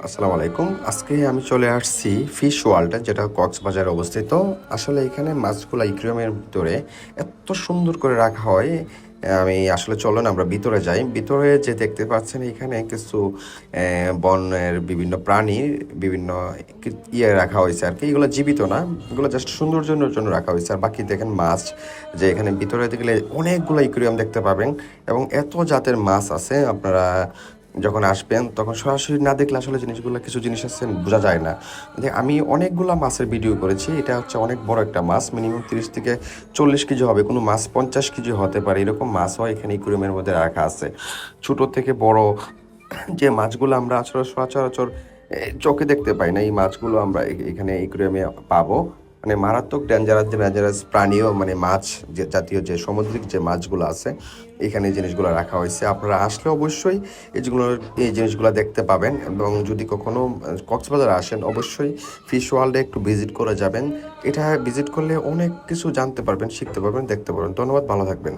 আসসালামু আলাইকুম। আজকে আমি চলে আসছি ফিশ ওয়ার্ল্ডে, যেটা কক্সবাজারে অবস্থিত। আসলে এখানে মাছগুলো ইকোরিয়ামের ভিতরে এত সুন্দর করে রাখা হয়। আমি আসলে চলুন আমরা ভিতরে যাই। ভিতরে যে দেখতে পাচ্ছেন এখানে কিছু বনের বিভিন্ন প্রাণীর বিভিন্ন ইয়ে রাখা হয়েছে আর কি। এগুলো জীবিত না, এগুলো জাস্ট সৌন্দর্যের জন্য রাখা হয়েছে। আর বাকি দেখেন মাছ, যে এখানে ভিতরে গেলে অনেকগুলো ইকোরিয়াম দেখতে পাবেন এবং এত জাতের মাছ আছে। আপনারা যখন আসবেন তখন সরাসরি না দেখলে আসলে জিনিসগুলো, কিছু জিনিস আছে বোঝা যায় না। আমি অনেকগুলা মাছের ভিডিও করেছি। এটা হচ্ছে অনেক বড় একটা মাছ, মিনিমাম 30 থেকে 40 কেজি হবে, কোনো মাছ 50 কেজি হতে পারে, এরকম মাছও এখানে ইকুরিয়ামের মধ্যে রাখা আছে। ছোট থেকে বড় যে মাছগুলো আমরা আসলে সচরাচর চোখে দেখতে পাই না, এই মাছগুলো আমরা এখানে ইকুরিয়ামে পাবো। মানে মারাত্মক ডেঞ্জারাস প্রাণীও, মানে মাছ যে জাতীয় যে সামুদ্রিক যে মাছগুলো আছে, এখানে এই জিনিসগুলো রাখা হয়েছে। আপনারা আসলে অবশ্যই এই জিনিসগুলো দেখতে পাবেন। এবং যদি কখনো কক্সবাজার আসেন, অবশ্যই ফিশ ওয়ার্ল্ডে একটু ভিজিট করে যাবেন। এটা ভিজিট করলে অনেক কিছু জানতে পারবেন, শিখতে পারবেন, দেখতে পারবেন। ধন্যবাদ, ভালো থাকবেন।